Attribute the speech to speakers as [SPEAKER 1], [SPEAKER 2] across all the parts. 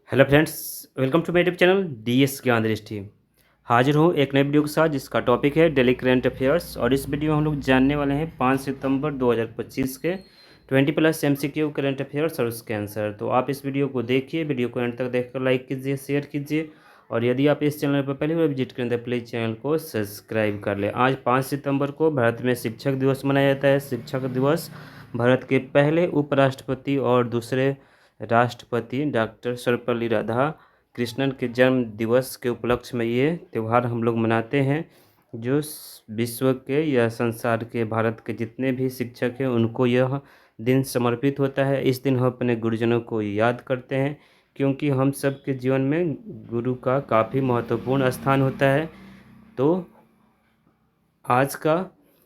[SPEAKER 1] Hello friends, welcome to my YouTube channel DS Gyan Drishti. हाजिर हूँ एक नए वीडियो के साथ जिसका टॉपिक है डेली करंट अफेयर्स। और इस वीडियो में हम लोग जानने वाले हैं 5 सितंबर 2025 के 20+ एमसीक्यू करंट अफेयर्स और उसके आंसर। तो आप इस वीडियो को देखिए, वीडियो को एंड तक देखकर लाइक कीजिए, शेयर कीजिए। और यदि आप इस चैनल पर पहली बार विजिट करें तो प्लीज़ चैनल को सब्सक्राइब कर लें। आज 5 सितंबर को भारत में शिक्षक दिवस मनाया जाता है। शिक्षक दिवस भारत के पहले उपराष्ट्रपति और दूसरे राष्ट्रपति डॉक्टर सर्वपल्ली राधाकृष्णन के जन्म दिवस के उपलक्ष्य में ये त्यौहार हम लोग मनाते हैं। जो विश्व के या संसार के भारत के जितने भी शिक्षक हैं उनको यह दिन समर्पित होता है। इस दिन हम अपने गुरुजनों को याद करते हैं, क्योंकि हम सब के जीवन में गुरु का काफ़ी महत्वपूर्ण स्थान होता है। तो आज का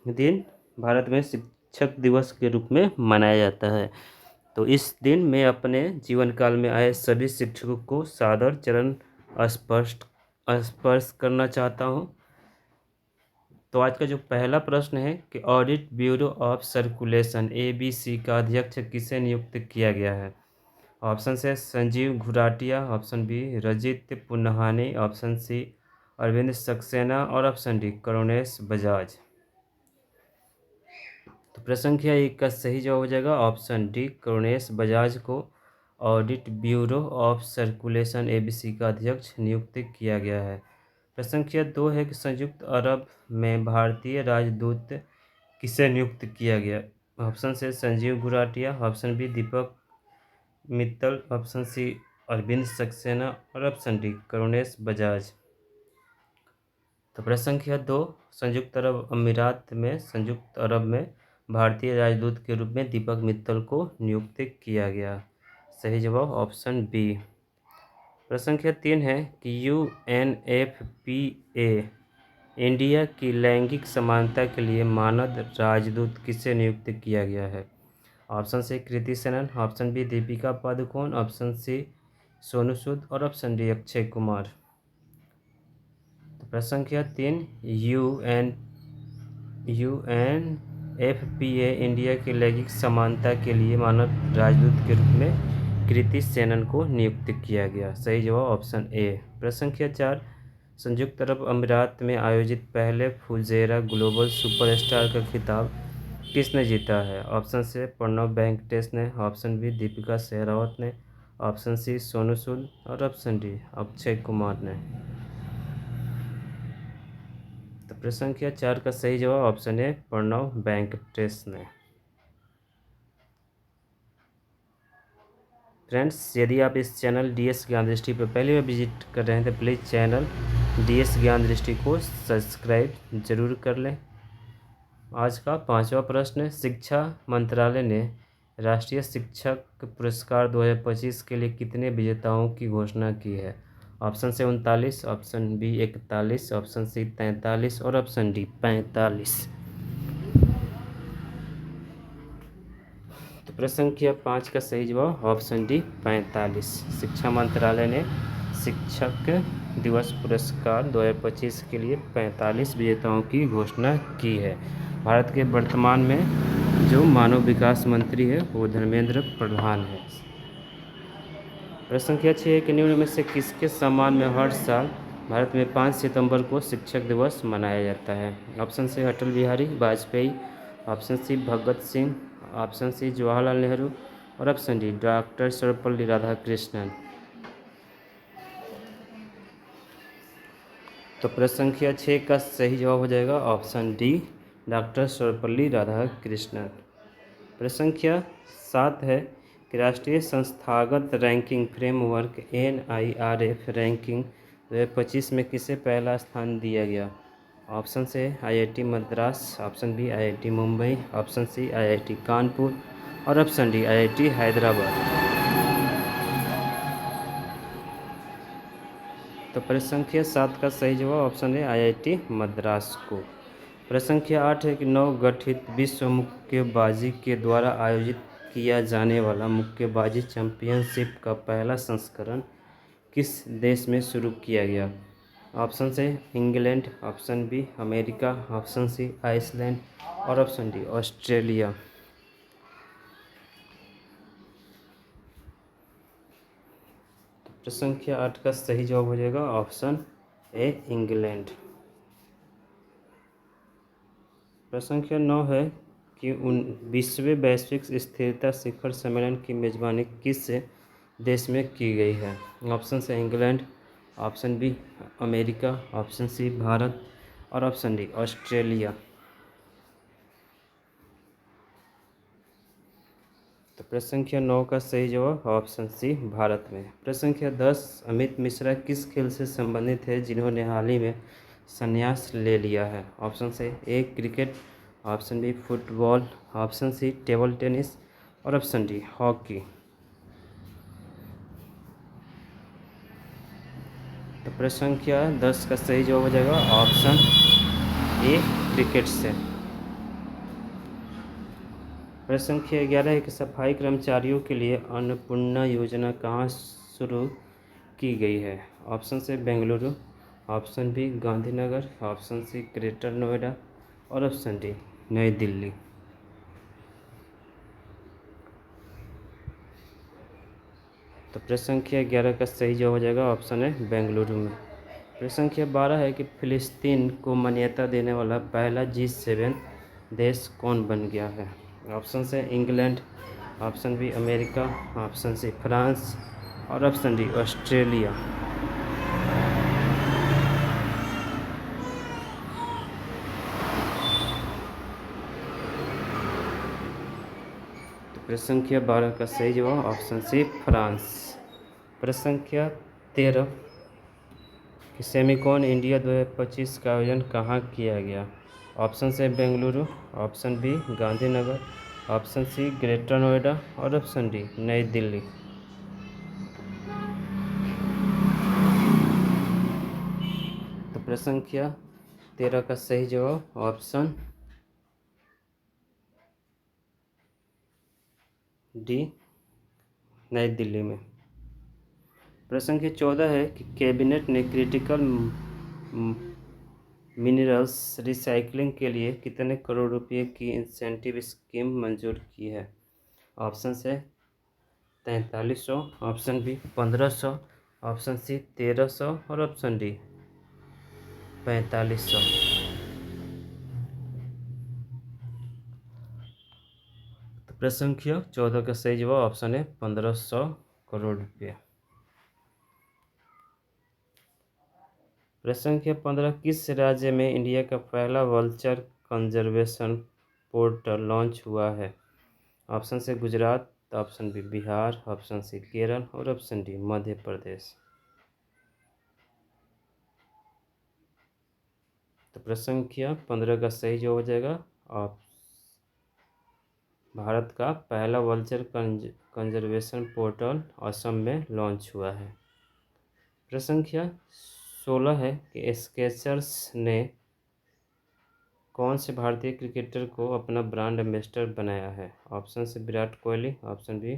[SPEAKER 1] दिन भारत में शिक्षक दिवस के रूप में मनाया जाता है। तो इस दिन मैं अपने जीवन काल में आए सभी शिक्षकों को सादर चरण स्पर्श करना चाहता हूँ। तो आज का जो पहला प्रश्न है कि audit bureau of circulation ABC का अध्यक्ष किसे नियुक्त किया गया है। ऑप्शन से Sanjeev Ghuratia, option B Rajit Punhani, option C Arvind Saxena और ऑप्शन डी करुणेश बजाज। तो प्रश्न संख्या 1 का सही जवाब हो जाएगा ऑप्शन डी करुणेश बजाज को audit bureau of circulation ABC का अध्यक्ष नियुक्त किया गया है। प्रश्न संख्या 2 है कि संयुक्त अरब में भारतीय राजदूत किसे नियुक्त किया गया। ऑप्शन से संजीव गुराटिया, ऑप्शन बी दीपक मित्तल, ऑप्शन सी अरविंद सक्सेना और ऑप्शन डी करुणेश बजाज। तो प्रश्न संख्या 2, संयुक्त अरब में भारतीय राजदूत के रूप में दीपक मित्तल को नियुक्त किया गया। सही जवाब ऑप्शन बी। प्रश्न संख्या 3 है कि यूएनएफपीए इंडिया की लैंगिक समानता के लिए मानद राजदूत किसे नियुक्त किया गया है। ऑप्शन से Kriti Sanon, option B Deepika Padukone, option C Sonu Sood और ऑप्शन डी अक्षय कुमार। तो प्रश्न संख्या 3, यूएनएफपीए इंडिया की लैंगिक समानता के लिए मानद राजदूत के रूप में कृति सेनन को नियुक्त किया गया। सही जवाब ऑप्शन ए। प्रश्न संख्या 4, संयुक्त अरब अमीरात में आयोजित पहले फुजेरा ग्लोबल सुपरस्टार का खिताब किसने जीता है। ऑप्शन से प्रणव वेंकटेश ने, ऑप्शन बी दीपिका शेरावत ने, ऑप्शन सी सोनू सूद और ऑप्शन डी अक्षय कुमार ने। तो प्रश्न संख्या 4 का सही जवाब ऑप्शन है प्रणव वेंकटेश ने। फ्रेंड्स, यदि आप इस चैनल डीएस ज्ञान दृष्टि पर पहली बार विजिट कर रहे हैं तो प्लीज़ चैनल डीएस ज्ञान दृष्टि को सब्सक्राइब जरूर कर लें। आज का 5वां प्रश्न है, शिक्षा मंत्रालय ने राष्ट्रीय शिक्षक पुरस्कार 2025 के लिए कितने विजेताओं की घोषणा की है। ऑप्शन से 39, ऑप्शन बी 41, ऑप्शन सी 43 और ऑप्शन डी 45। तो प्रश्न संख्या 5 का सही जवाब ऑप्शन डी 45। शिक्षा मंत्रालय ने शिक्षक दिवस पुरस्कार 2025 के लिए 45 विजेताओं की घोषणा की है। भारत के वर्तमान में जो मानव विकास मंत्री है वो धर्मेंद्र प्रधान है। प्रश्न संख्या 6 है कि निम्न में से किसके सम्मान में हर साल भारत में 5 सितंबर को शिक्षक दिवस मनाया जाता है। ऑप्शन से Atal Bihari Vajpayee, option C Bhagat Singh, option C Jawaharlal Nehru और option D doctor Sarvepalli Radhakrishnan. तो प्रश्न संख्या 6 का सही जवाब हो जाएगा option D doctor Sarvepalli Radhakrishnan. प्रश्न संख्या 7 है कि राष्ट्रीय संस्थागत रैंकिंग फ्रेमवर्क NIRF रैंकिंग 2025 में किसे पहला स्थान दिया गया। ऑप्शन से IIT Madras, option B IIT Mumbai, option C IIT Kanpur और ऑप्शन डी IIT हैदराबाद। तो प्रश्न संख्या 7 का सही जवाब ऑप्शन है IIT मद्रास को। प्रश्न संख्या 8 है कि नवगठित विश्व मुक्केबाजी के द्वारा आयोजित किया जाने वाला मुक्केबाजी चैंपियनशिप का पहला संस्करण किस देश में शुरू किया गया। ऑप्शन से England, option B America, option C Iceland और ऑप्शन डी ऑस्ट्रेलिया। प्रश्न संख्या 8 का सही जवाब हो जाएगा ऑप्शन ए इंग्लैंड। प्रश्न संख्या 9 है कि 20वें वैश्विक स्थिरता शिखर सम्मेलन की मेजबानी किस देश में की गई है? ऑप्शन है England, option B America, option C Bharat और ऑप्शन डी ऑस्ट्रेलिया। तो प्रश्न संख्या 9 का सही जवाब ऑप्शन सी भारत में। प्रश्न संख्या 10, अमित मिश्रा किस खेल से संबंधित है जिन्होंने हाल ही में संन्यास ले लिया है? ऑप्शन से A cricket, option B football, option C table tennis और ऑप्शन डी हॉकी। तो प्रश्न संख्या 10 का सही जवाब हो जाएगा ऑप्शन ए क्रिकेट से। प्रश्न संख्या 11 है कि सफाई कर्मचारियों के लिए अन्नपूर्णा योजना कहाँ शुरू की गई है? ऑप्शन से Bengaluru, option B Gandhinagar, option C Greater Noida और ऑप्शन डी नई दिल्ली। तो प्रश्न संख्या 11 का सही जवाब हो जाएगा ऑप्शन है बेंगलुरु में। प्रश्न संख्या 12 है कि फिलिस्तीन को मान्यता देने वाला पहला G7 देश कौन बन गया है? ऑप्शन से England, option B America, option C France और ऑप्शन डी ऑस्ट्रेलिया। तो प्रश्न संख्या 12 का सही जवाब ऑप्शन सी फ्रांस। प्रश्न संख्या 13 कि सेमिकॉन इंडिया 2025 का आयोजन कहाँ किया गया? ऑप्शन से Bengaluru, option B Gandhinagar, option C Greater Noida और ऑप्शन डी नई दिल्ली। तो प्रश्न संख्या 13 का सही जवाब ऑप्शन डी नई दिल्ली में। प्रश्न संख्या 14 है कि कैबिनेट ने क्रिटिकल मिनरल्स रिसाइकलिंग के लिए कितने करोड़ रुपए की इंसेंटिव स्कीम मंजूर की है? ऑप्शन से 4300, ऑप्शन बी 1500, ऑप्शन सी 1300 और ऑप्शन डी 4500। तो प्रश्न संख्या 14 का सही जवाब ऑप्शन है 1500 करोड़ रुपये। प्रश्न संख्या 15 किस राज्य में इंडिया का पहला वल्चर कंजर्वेशन पोर्टल लॉन्च हुआ है? ऑप्शन से Gujarat, option B Bihar, option C Kerala और ऑप्शन डी मध्य प्रदेश। तो प्रश्न संख्या 15 का सही जवाब हो जाएगा भारत का पहला वल्चर कंजर्वेशन पोर्टल असम में लॉन्च हुआ है। प्रश्न संख्या 16 है कि स्केचर्स ने कौन से भारतीय क्रिकेटर को अपना ब्रांड एम्बेसडर बनाया है? ऑप्शन से Virat Kohli, option B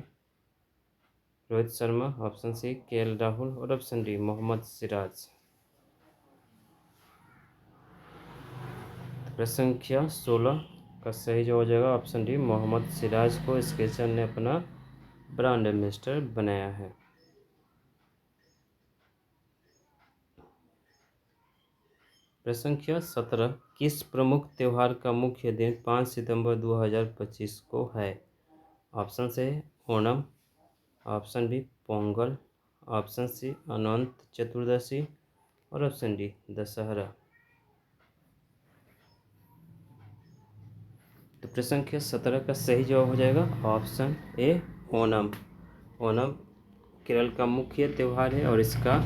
[SPEAKER 1] Rohit Sharma, option C KL Rahul और ऑप्शन डी मोहम्मद सिराज। प्रश्न संख्या 16 का सही जवाब हो जाएगा ऑप्शन डी मोहम्मद सिराज को स्केचर ने अपना ब्रांड एम्बेसडर बनाया है। प्रश्न संख्या 17 किस प्रमुख त्यौहार का मुख्य दिन 5 सितंबर 2025 को है? ऑप्शन से Onam, option B Pongal, option C Anant Chaturdashi और ऑप्शन डी दशहरा। तो प्रश्न संख्या 17 का सही जवाब हो जाएगा ऑप्शन ए ओणम। ओणम केरल का मुख्य त्यौहार है और इसका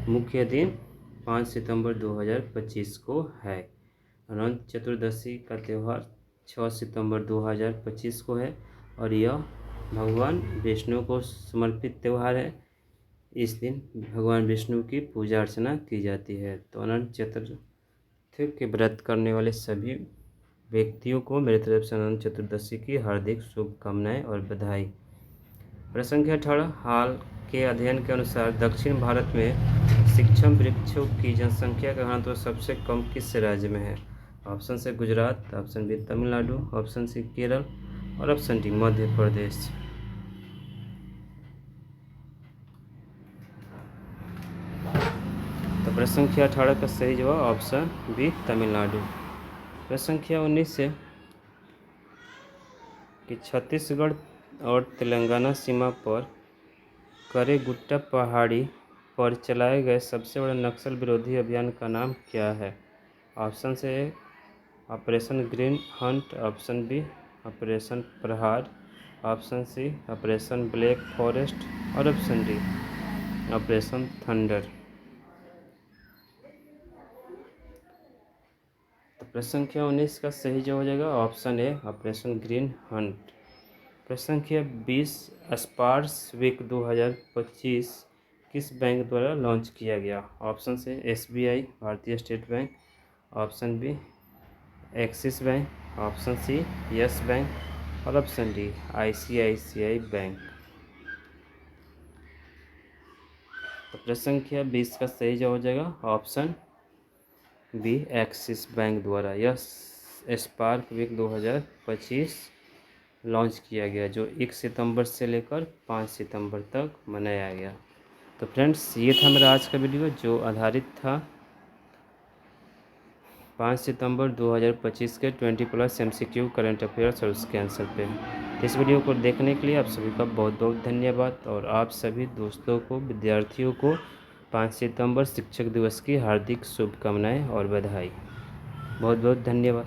[SPEAKER 1] मुख्य दिन 5 सितंबर 2025 को है। अनंत चतुर्दशी का त्यौहार 6 सितंबर 2025 को है और यह भगवान विष्णु को समर्पित त्यौहार है। इस दिन भगवान विष्णु की पूजा अर्चना की जाती है। तो अनंत चतुर्थी के व्रत करने वाले सभी व्यक्तियों को मेरी तरफ से अनंत चतुर्दशी की हार्दिक शुभकामनाएं और बधाई। प्रश्न संख्या 18 हाल के अध्ययन के अनुसार दक्षिण भारत में शिक्षम वृक्षों की जनसंख्या का घनत्व सबसे कम किस राज्य में है? ऑप्शन से Gujarat, option B Tamil Nadu, option C Kerala और ऑप्शन डी मध्य प्रदेश। प्रश्न संख्या 18 का सही जवाब ऑप्शन बी तमिलनाडु। प्रश्न संख्या 19 से कि छत्तीसगढ़ और तेलंगाना सीमा पर करेगुट्टा पहाड़ी पर चलाए गए सबसे बड़े नक्सल विरोधी अभियान का नाम क्या है? ऑप्शन से Operation Green Hunt, option B Operation Prahar, option C Operation Black Forest और ऑप्शन डी ऑपरेशन थंडर। तो प्रश्न संख्या 19 का सही जवाब हो जाएगा option A Operation Green Hunt. प्रश्न संख्या 20 स्पार्स वीक 2025 किस बैंक द्वारा लॉन्च किया गया? ऑप्शन से SBI Bharatiya State Bank, option B Axis Bank, option C Yes Bank और ऑप्शन डी ICICI बैंक। तो प्रश्न संख्या 20 का सही जवाब हो जाएगा ऑप्शन बी एक्सिस बैंक द्वारा यह स्पार्क वीक 2025 लॉन्च किया गया, जो 1 सितंबर से लेकर 5 सितंबर तक मनाया गया। तो फ्रेंड्स, ये था मेरा आज का वीडियो जो आधारित था 5 सितंबर 2025 के 20+ MCQ करंट अफेयर्स और उसके आंसर पे। तो इस वीडियो को देखने के लिए आप सभी का बहुत बहुत धन्यवाद और आप सभी दोस्तों को, विद्यार्थियों को 5 सितंबर शिक्षक दिवस की हार्दिक शुभकामनाएं और बधाई। बहुत बहुत धन्यवाद।